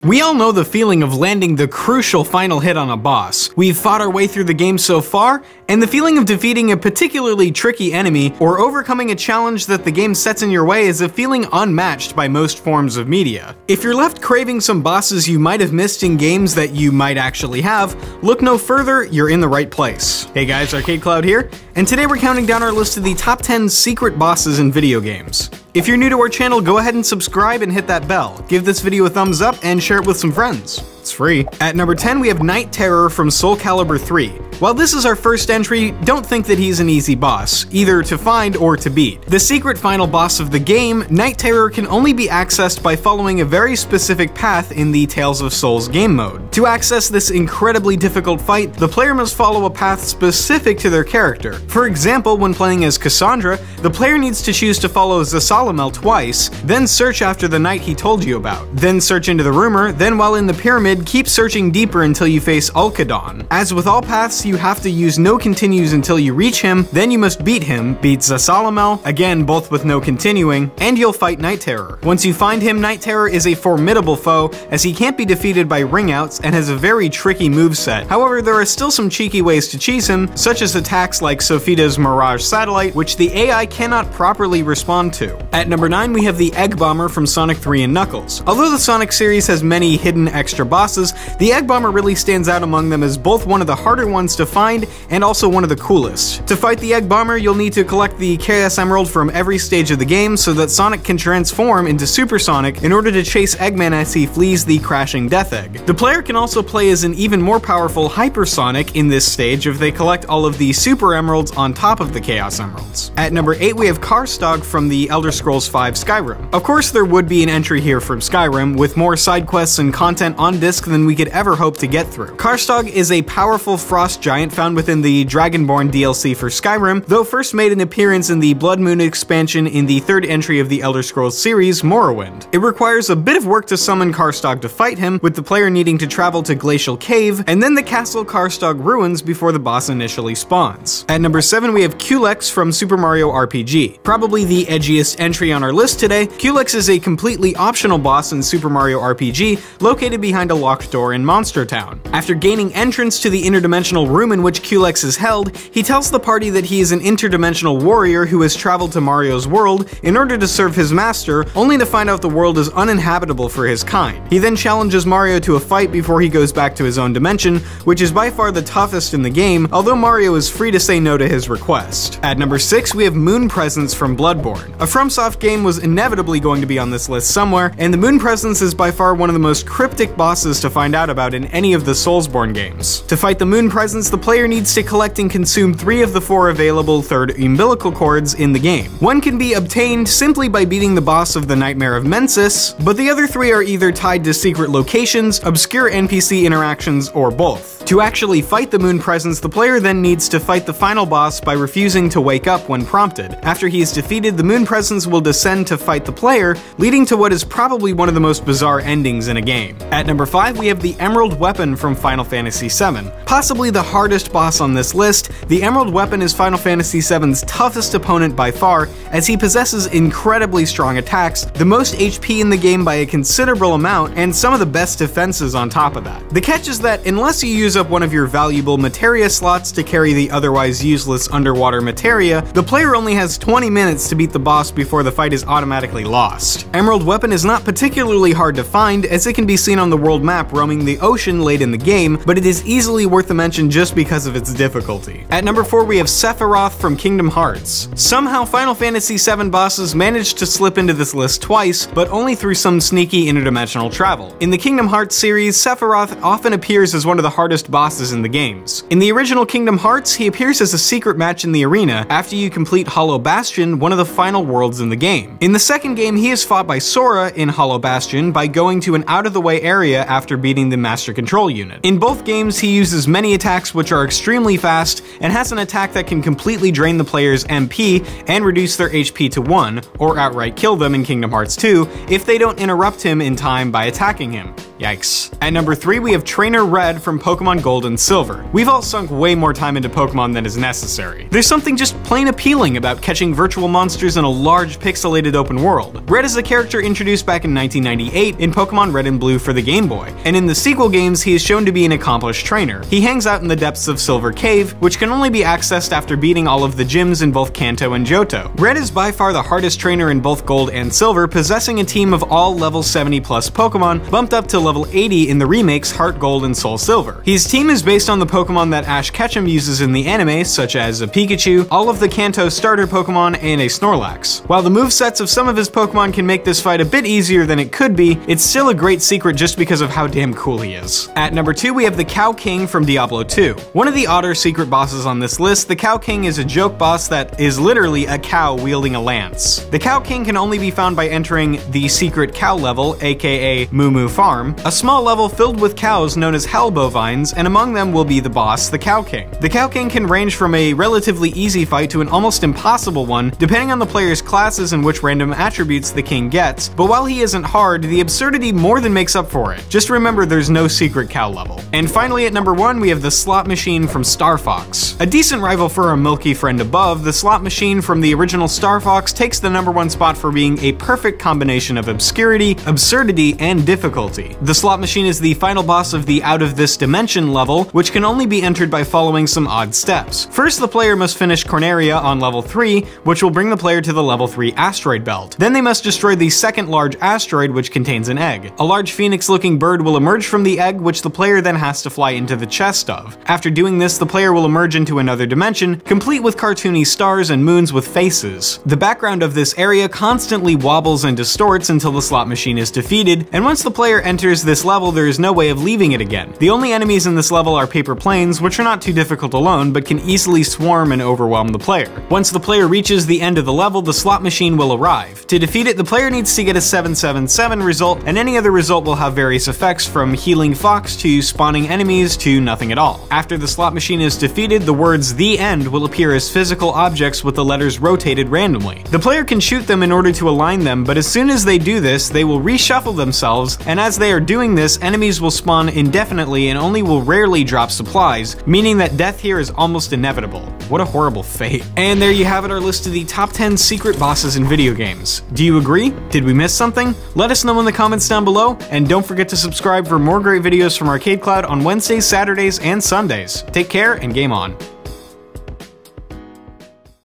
We all know the feeling of landing the crucial final hit on a boss. We've fought our way through the game so far, and the feeling of defeating a particularly tricky enemy or overcoming a challenge that the game sets in your way is a feeling unmatched by most forms of media. If you're left craving some bosses you might have missed in games that you might actually have, look no further, you're in the right place. Hey guys, ArcadeCloud here, and today we're counting down our list of the top 10 secret bosses in video games. If you're new to our channel, go ahead and subscribe and hit that bell. Give this video a thumbs up and share it with some friends. It's free. At number 10, we have Night Terror from Soul Calibur 3. While this is our first entry, don't think that he's an easy boss, either to find or to beat. The secret final boss of the game, Night Terror can only be accessed by following a very specific path in the Tales of Souls game mode. To access this incredibly difficult fight, the player must follow a path specific to their character. For example, when playing as Cassandra, the player needs to choose to follow Zasalamel twice, then search after the knight he told you about, then search into the rumor, then while in the pyramid, keep searching deeper until you face Alcadon. As with all paths, you have to use no continues until you reach him, then you must beat him, beat Zasalamel, again both with no continuing, and you'll fight Night Terror. Once you find him, Night Terror is a formidable foe, as he can't be defeated by ringouts and has a very tricky moveset. However, there are still some cheeky ways to cheese him, such as attacks like Sophida's Mirage Satellite, which the AI cannot properly respond to. At number 9, we have the Egg Bomber from Sonic 3 and Knuckles. Although the Sonic series has many hidden extra bosses, the Egg Bomber really stands out among them as both one of the harder ones to find and also one of the coolest. To fight the Egg Bomber, you'll need to collect the Chaos Emerald from every stage of the game so that Sonic can transform into Super Sonic in order to chase Eggman as he flees the crashing Death Egg. The player can also play as an even more powerful Hyper Sonic in this stage if they collect all of the Super Emeralds on top of the Chaos Emeralds. At number 8, we have Karstog from the Elder Scrolls V Skyrim. Of course, there would be an entry here from Skyrim, with more side quests and content on disc than we could ever hope to get through. Karstog is a powerful frost giant found within the Dragonborn DLC for Skyrim, though first made an appearance in the Blood Moon expansion in the third entry of the Elder Scrolls series, Morrowind. It requires a bit of work to summon Karstog to fight him, with the player needing to travel to Glacial Cave, and then the Castle Karstog ruins before the boss initially spawns. At number 7, we have Culex from Super Mario RPG. Probably the edgiest entry on our list today, Culex is a completely optional boss in Super Mario RPG, located behind a locked door in Monster Town. After gaining entrance to the interdimensional room in which Culex is held, he tells the party that he is an interdimensional warrior who has traveled to Mario's world in order to serve his master, only to find out the world is uninhabitable for his kind. He then challenges Mario to a fight before he goes back to his own dimension, which is by far the toughest in the game, although Mario is free to say no to his request. At number 6, we have Moon Presence from Bloodborne. A FromSoft game was inevitably going to be on this list somewhere, and the Moon Presence is by far one of the most cryptic bosses to find out about in any of the Soulsborne games. To fight the Moon Presence, the player needs to collect and consume 3 of the 4 available third umbilical cords in the game. One can be obtained simply by beating the boss of the Nightmare of Mensis, but the other 3 are either tied to secret locations, obscure NPC interactions, or both. To actually fight the Moon Presence, the player then needs to fight the final boss by refusing to wake up when prompted. After he is defeated, the Moon Presence will descend to fight the player, leading to what is probably one of the most bizarre endings in a game. At number 5, we have the Emerald Weapon from Final Fantasy VII. Possibly the hardest boss on this list, the Emerald Weapon is Final Fantasy VII's toughest opponent by far, as he possesses incredibly strong attacks, the most HP in the game by a considerable amount, and some of the best defenses on top of that. The catch is that unless you use up one of your valuable materia slots to carry the otherwise useless underwater materia, the player only has 20 minutes to beat the boss before the fight is automatically lost. Emerald Weapon is not particularly hard to find, as it can be seen on the world map roaming the ocean late in the game, but it is easily worth a mention just because of its difficulty. At number 4, we have Sephiroth from Kingdom Hearts. Somehow Final Fantasy VII bosses managed to slip into this list twice, but only through some sneaky interdimensional travel. In the Kingdom Hearts series, Sephiroth often appears as one of the hardest bosses in the games. In the original Kingdom Hearts, he appears as a secret match in the arena after you complete Hollow Bastion, one of the final worlds in the game. In the second game, he is fought by Sora in Hollow Bastion by going to an out-of-the-way area after after beating the Master Control unit. In both games, he uses many attacks which are extremely fast and has an attack that can completely drain the player's MP and reduce their HP to 1, or outright kill them in Kingdom Hearts 2 if they don't interrupt him in time by attacking him. Yikes. At number 3, we have Trainer Red from Pokemon Gold and Silver. We've all sunk way more time into Pokemon than is necessary. There's something just plain appealing about catching virtual monsters in a large pixelated open world. Red is a character introduced back in 1998 in Pokemon Red and Blue for the Game Boy, and in the sequel games he is shown to be an accomplished trainer. He hangs out in the depths of Silver Cave, which can only be accessed after beating all of the gyms in both Kanto and Johto. Red is by far the hardest trainer in both Gold and Silver, possessing a team of all level 70 plus Pokemon, bumped up to level 80 in the remakes Heart Gold and Soul Silver. His team is based on the Pokemon that Ash Ketchum uses in the anime, such as a Pikachu, all of the Kanto starter Pokemon, and a Snorlax. While the movesets of some of his Pokemon can make this fight a bit easier than it could be, it's still a great secret just because of how damn cool he is. At number 2, we have the Cow King from Diablo 2. One of the odder secret bosses on this list, the Cow King is a joke boss that is literally a cow wielding a lance. The Cow King can only be found by entering the secret cow level, aka Moo Moo Farm, a small level filled with cows known as hell bovines, and among them will be the boss, the Cow King. The Cow King can range from a relatively easy fight to an almost impossible one, depending on the player's classes and which random attributes the king gets, but while he isn't hard, the absurdity more than makes up for it. Just remember there's no secret cow level. And finally at number 1, we have the Slot Machine from Star Fox. A decent rival for our milky friend above, the Slot Machine from the original Star Fox takes the number 1 spot for being a perfect combination of obscurity, absurdity, and difficulty. The Slot Machine is the final boss of the Out of This Dimension level, which can only be entered by following some odd steps. First, the player must finish Corneria on level 3, which will bring the player to the level 3 asteroid belt. Then they must destroy the second large asteroid, which contains an egg. A large phoenix-looking bird will emerge from the egg, which the player then has to fly into the chest of. After doing this, the player will emerge into another dimension, complete with cartoony stars and moons with faces. The background of this area constantly wobbles and distorts until the Slot Machine is defeated, and once the player enters this level, there is no way of leaving it again. The only enemies in this level are paper planes, which are not too difficult alone, but can easily swarm and overwhelm the player. Once the player reaches the end of the level, the Slot Machine will arrive. To defeat it, the player needs to get a 777 result, and any other result will have various effects, from healing Fox to spawning enemies to nothing at all. After the Slot Machine is defeated, the words "The End" will appear as physical objects with the letters rotated randomly. The player can shoot them in order to align them, but as soon as they do this, they will reshuffle themselves, and as they are doing this, enemies will spawn indefinitely and only will rarely drop supplies, meaning that death here is almost inevitable. What a horrible fate. And there you have it, our list of the top 10 secret bosses in video games. Do you agree? Did we miss something? Let us know in the comments down below, and don't forget to subscribe for more great videos from ArcadeCloud on Wednesdays, Saturdays, and Sundays. Take care and game on.